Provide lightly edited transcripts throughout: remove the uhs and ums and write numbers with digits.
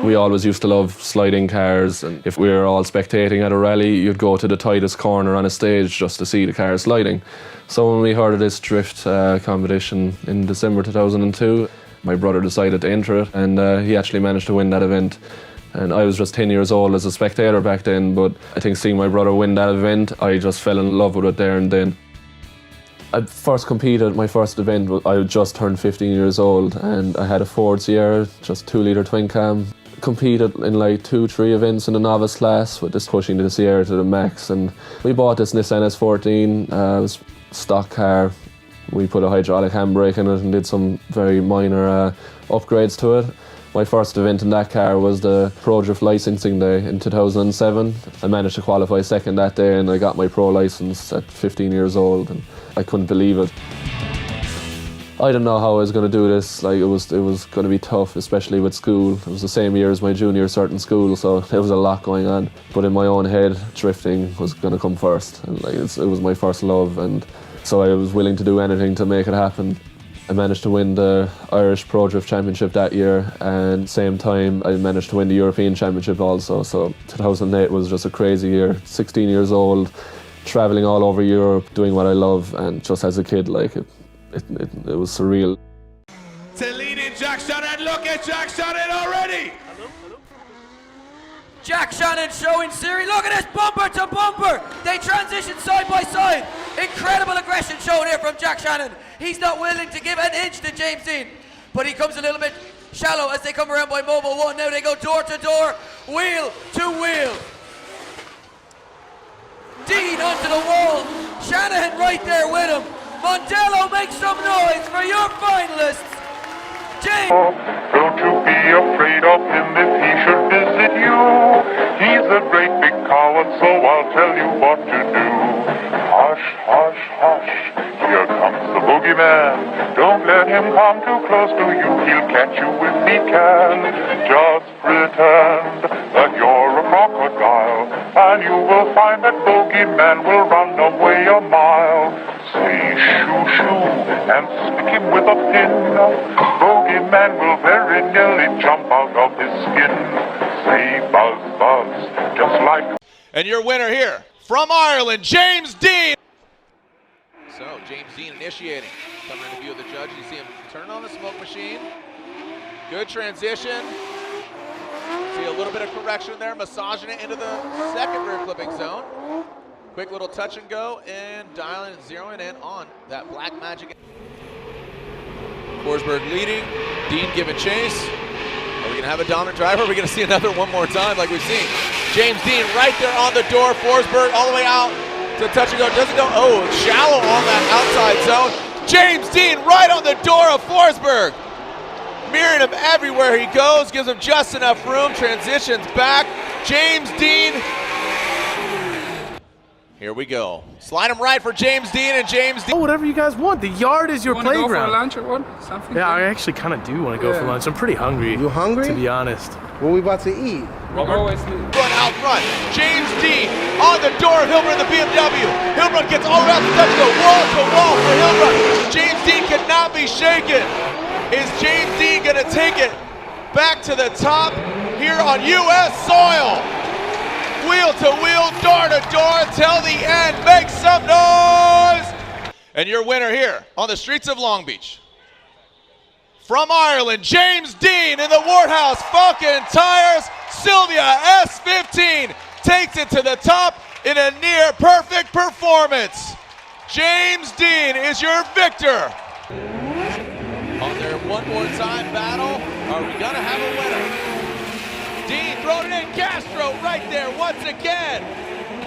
We always used to love sliding cars, and if we were all spectating at a rally, you'd go to the tightest corner on a stage just to see the car sliding. So when we heard of this drift competition in December 2002, my brother decided to enter it, and he actually managed to win that event. And I was just 10 years old as a spectator back then, but I think seeing my brother win that event, I just fell in love with it there and then. I first competed, my first event, I had just turned 15 years old, and I had a Ford Sierra, just 2-litre twin cam. Competed in like 2-3 events in the novice class with this pushing the Sierra to the max, and we bought this Nissan S14, it was a stock car. We put a hydraulic handbrake in it and did some very minor upgrades to it. My first event in that car was the Pro Drift licensing day in 2007. I managed to qualify second that day, and I got my pro license at 15 years old, and I couldn't believe it. I didn't know how I was going to do this. Like it was going to be tough, especially with school. It was the same year as my junior cert in school, so there was a lot going on. But in my own head, drifting was going to come first, and like it was my first love, and so I was willing to do anything to make it happen. I managed to win the Irish Pro Drift Championship that year, and same time I managed to win the European Championship also. So 2008 was just a crazy year. 16 years old, travelling all over Europe, doing what I love, and just as a kid, like it was surreal. To lead in Jack Shannon, look at Jack Shannon already! Jack Shannon showing Siri, look at this, bumper to bumper! They transition side by side. Incredible aggression shown here from Jack Shannon. He's not willing to give an inch to James Deane, but he comes a little bit shallow as they come around by Mobile 1. Now they go door to door, wheel to wheel. Deane onto the wall, Shanahan right there with him. Mondello, make some noise for your finalists. James. Don't you be afraid of him if he should visit you. He's a great big coward, so I'll tell you what to do. Hush, hush, hush, here comes the boogeyman. Don't let him come too close to you, he'll catch you if he can. Just pretend that you're a crocodile, and you will find that boogeyman will run away a mile. Say shoo shoo and stick him with a pin. Boogeyman will very nearly jump out of his skin. Say buzz buzz, just like. And your winner here, from Ireland, James Deane. So, James Deane initiating. Coming into view of the judge, you see him turn on the smoke machine. Good transition. See a little bit of correction there, massaging it into the second rear clipping zone. Quick little touch and go, and dialing and zeroing in on that Black Magic. Forsberg leading, Deane giving chase. Are we gonna have a Donner driver? Are we gonna see another one more time like we've seen? James Deane right there on the door, Forsberg all the way out to touch and go, doesn't go, oh, shallow on that outside zone. James Deane right on the door of Forsberg. Mirroring him everywhere he goes, gives him just enough room, transitions back. James Deane. Here we go. Slide him right for James Deane, and James Deane. Oh, whatever you guys want. The yard is your playground. Want to go for lunch or what? Something? Yeah, I actually kind of do want to go for lunch. I'm pretty hungry. You hungry? To be honest. What are we about to eat? We're always Run out front. James Deane on the door of Hilbrun, the BMW. Hilbrun gets all around the touch, go wall to wall for Hilbrun. James Deane cannot be shaken. Is James Deane going to take it back to the top here on U.S. soil? Wheel to wheel, door to door, till the end. Make some noise! And your winner here on the streets of Long Beach. From Ireland, James Deane in the Warthouse Falcon Tires Sylvia S15 takes it to the top in a near perfect performance. James Deane is your victor. On their one more time battle, are we gonna have a winner? Deane throwing it in, Castro right there once again.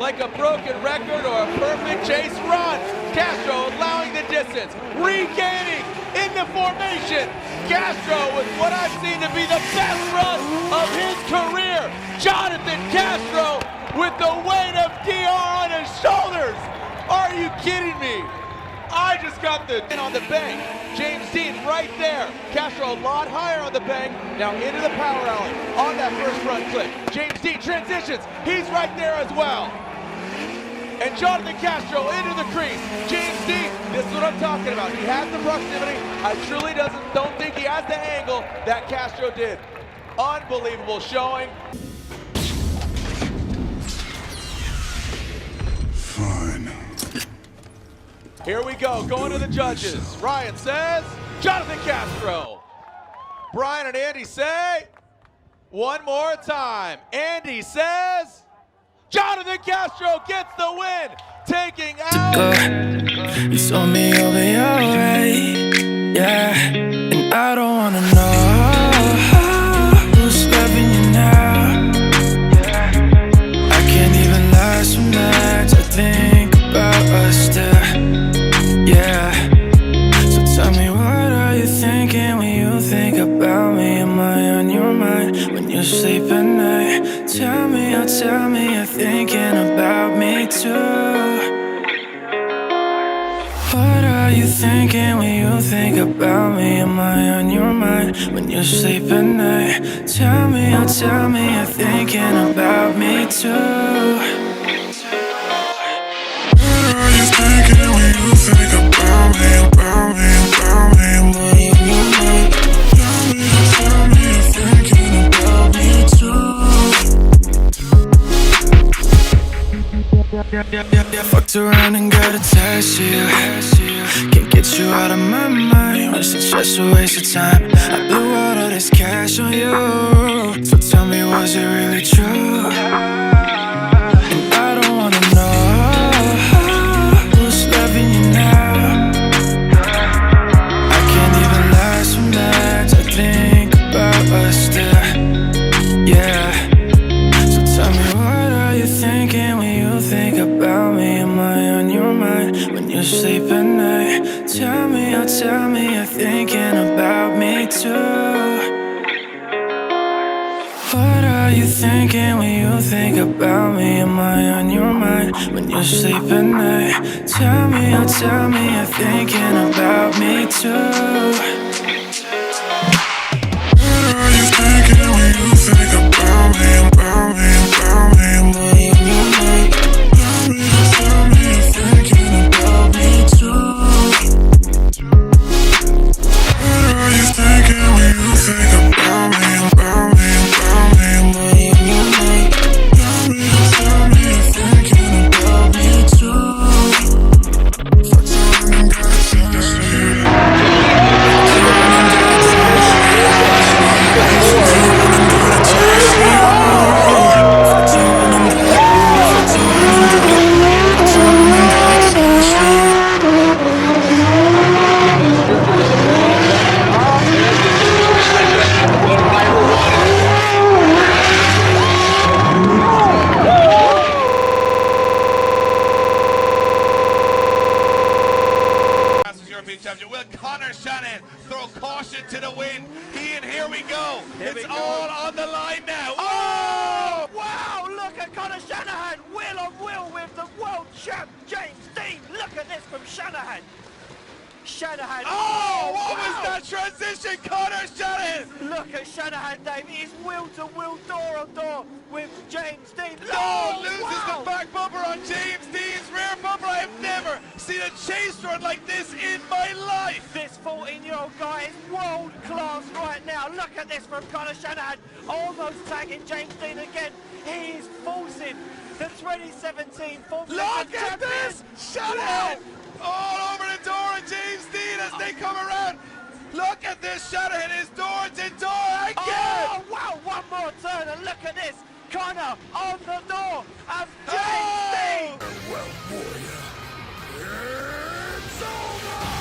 Like a broken record or a perfect chase run. Castro allowing the distance, regaining in the formation. Castro with what I've seen to be the best run of his career. Jonathan Castro with the weight of DR on his shoulders. Are you kidding me? I just got the on the bank. James Deane right there. Castro a lot higher on the bank. Now into the power alley on that first front clip. James Deane transitions. He's right there as well. And Jonathan Castro into the crease. James Deane, this is what I'm talking about. He has the proximity. I truly don't think he has the angle that Castro did. Unbelievable showing. Fine. Here we go, going to the judges. Ryan says, Jonathan Castro. Brian and Andy say, one more time. Andy says, Jonathan Castro gets the win, taking out. You told me you'll be alright, yeah. And I don't wanna know who's loving you now. I can't even last from that to think about us still, yeah. So tell me, what are you thinking when you think about me? Am I on your mind when you sleep at night? Tell me, oh tell me you're thinking about me too. What are you thinking when you think about me? Am I on your mind when you sleep at night? Tell me, oh tell me you're thinking about me too. What are you thinking when you think about me? About me, about me, am I on your mind? Tell me you're thinking about me too. Yeah, fucked around and got attached to you. Can't get you out of my mind. Was it just a waste of time? I blew all of this cash on you. So tell me, was it really true? And I don't wanna know who's loving you now. I can't even last from that to think about us still, yeah. So tell me, what are you thinking when you think about me? Am I on your mind when you sleep at night? Tell me, oh tell me you're thinking about me too. What are you thinking when you think about me? Am I on your mind when you sleep at night? Tell me, oh tell me you're thinking about me too. What are you thinking when you think about me? About me, about me, am I on your mind? Tell me, oh tell me you're thinking about me too. What are you thinking when you think about me? About me, about me, am I on your mind? Tell me, oh tell me you're thinking about me too. Fuck around and got attached to you. European Championship. Will Connor Shannon throw caution to the wind? Ian, here we go. It's all on the line now. Oh! Wow, look at Connor Shanahan, wheel on wheel with the world champ James Deane. Look at this from Shanahan. Shanahan. Oh, what wow. was that transition, Connor Shannon? Look at Shanahan, Dave. He's wheel to wheel, door on door with James Deane. Oh, loses the back bumper on James Deane's rear bumper. I have never seen a chase run like this in my life. This 14-year-old guy is world class right now. Look at this from Connor Shanahan, almost tagging James Deane again. He is forcing the 2017 Formula Look One at champion. this, Shanahan! All over the door of James Deane as they come around. Look at this, Shanahan is door to door again. Oh, wow, one more turn and look at this. Connor on the door of James Deane. Well, warrior, it's over!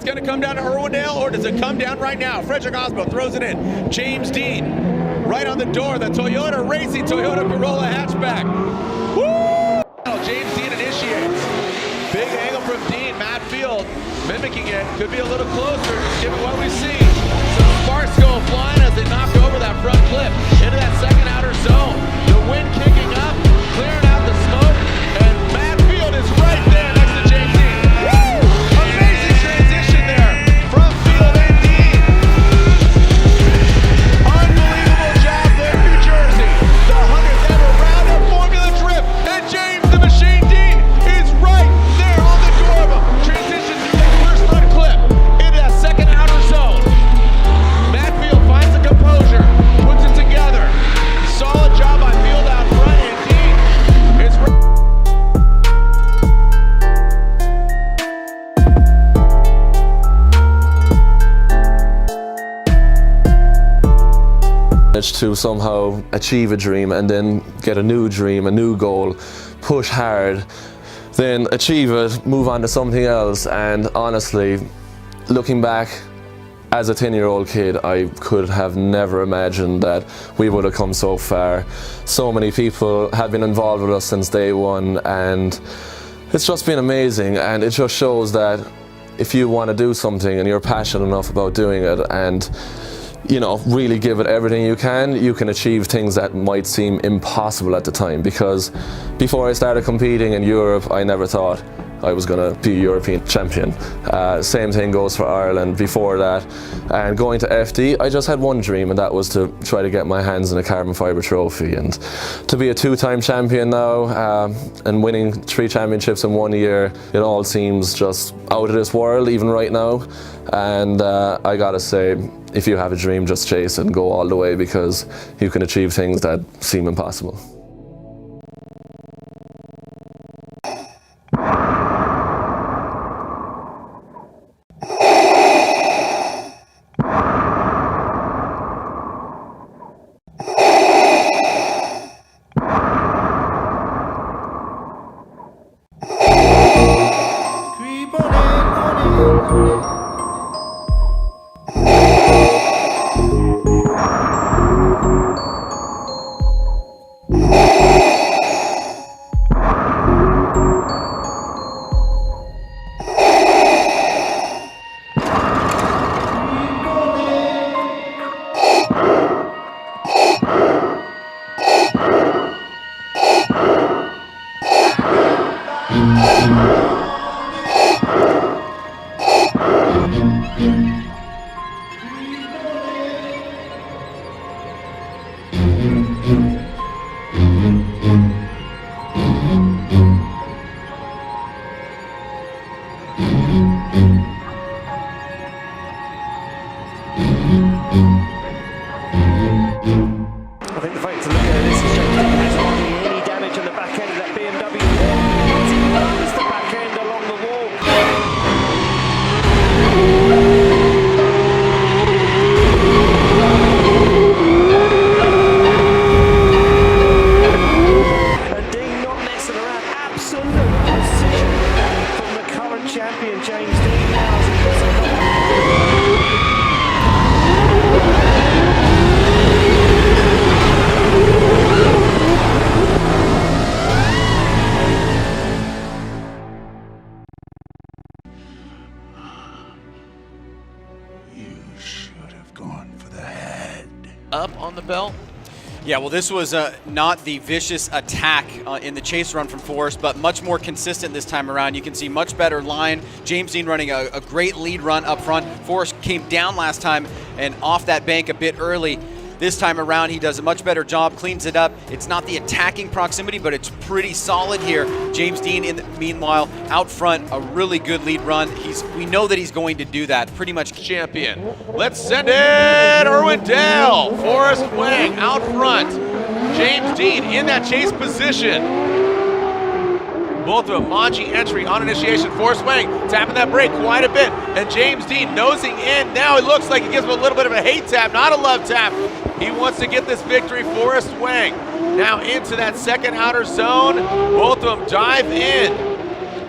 it's going to come down to Irwindale, or does it come down right now? Frederick Osmo throws it in. James Deane right on the door. The Toyota Racing Toyota Corolla hatchback. Woo! James Deane initiates. Big angle from Deane. Matt Field mimicking it. Could be a little closer, given what we see. Some sparks go flying as they knock over that front clip into that second outer zone. The wind kicking up, clearing out the smoke, and Matt Field is right there next to James Deane. Woo! Amazing transition there from Field and Deane. Unbelievable job there, New Jersey. The 100th ever round of Formula Drift, and James the Machine Deane is right there on the door of him. Transition through that first front clip into that second outer zone. Matt Field finds the composure, puts it together. Solid job by Field out front, and Deane is right. To somehow achieve a dream and then get a new dream, a new goal, push hard, then achieve it, move on to something else. And honestly, looking back, as a 10-year-old kid, I could have never imagined that we would have come so far. So many people have been involved with us since day one, and it's just been amazing. And it just shows that if you want to do something and you're passionate enough about doing it, and you know, really give it everything you can achieve things that might seem impossible at the time. Because before I started competing in Europe, I never thought I was going to be European champion. Same thing goes for Ireland before that. And going to FD, I just had one dream, and that was to try to get my hands on a carbon fibre trophy. And to be a two-time champion now, and winning 3 championships in 1 year, it all seems just out of this world, even right now. And I gotta say, if you have a dream, just chase it and go all the way, because you can achieve things that seem impossible. I think the way to look at this is James Deane has hardly any damage on the back end of that BMW wall. He blows the back end along the wall. And Deane not messing around. Absolute precision from the current champion, James Deane, now as he puts it on. Up on the belt. Yeah, well, this was not the vicious attack in the chase run from Forrest, but much more consistent this time around. You can see much better line. James Deane running a great lead run up front. Forrest came down last time and off that bank a bit early. This time around, he does a much better job, cleans it up. It's not the attacking proximity, but it's pretty solid here. James Deane, meanwhile, out front, a really good lead run. We know that he's going to do that, pretty much. Champion. Let's send it, Irwindale. Forrest Wang out front. James Deane in that chase position. Both of them, Manji entry on initiation. Forrest Wang tapping that brake quite a bit. And James Deane nosing in. Now it looks like he gives him a little bit of a hate tap, not a love tap. He wants to get this victory. Forrest Wang now into that second outer zone. Both of them dive in.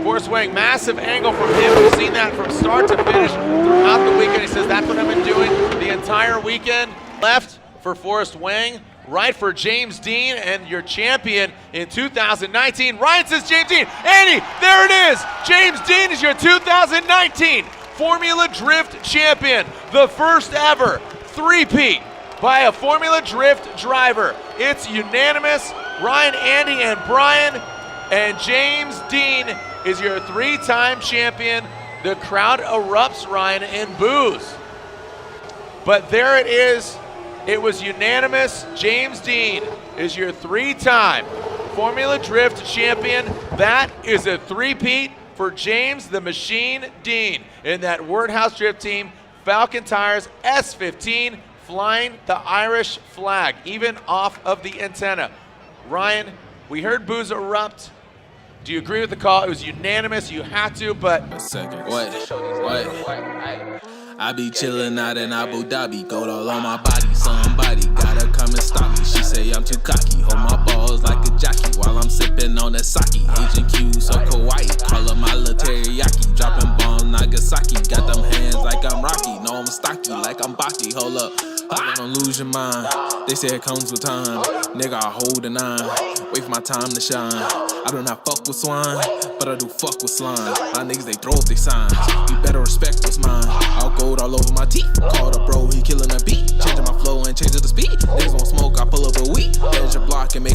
Forrest Wang, massive angle from him. We've seen that from start to finish throughout the weekend. He says, that's what I've been doing the entire weekend. Left for Forrest Wang, right for James Deane, and your champion in 2019. Ryan says James Deane. Andy, there it is. James Deane is your 2019 Formula Drift champion. The first ever three-peat by a Formula Drift driver. It's unanimous. Ryan, Andy, and Brian. And James Deane is your three-time champion. The crowd erupts, Ryan, in boos. But there it is. It was unanimous. James Deane is your three-time Formula Drift champion. That is a three-peat for James the Machine Deane in that Wordhouse Drift team. Falcon tires, S15, flying the Irish flag, even off of the antenna. Ryan, we heard boos erupt. Do you agree with the call? It was unanimous. You had to, but... A second. What? I be chillin' out in Abu Dhabi, gold all on my body. Somebody gotta come and stop me. She say I'm too cocky, hold my balls like a jockey while I'm sippin' on that sake. Agent Q so kawaii, call her my little teriyaki. Dropping bombs Nagasaki, got them hands like I'm Rocky. No, I'm stocky like I'm Baki. Hold up, don't lose your mind. They say it comes with time. Nigga, I hold the 9. Wait for my time to shine. I do not fuck with swine, but I do fuck with slime. My niggas, they throw up they signs. You better respect what's mine. I'll gold all over my teeth. Called a bro, he killing a beat. Changing my flow and changing the speed. Niggas won't smoke, I pull up a weed. There's your block and make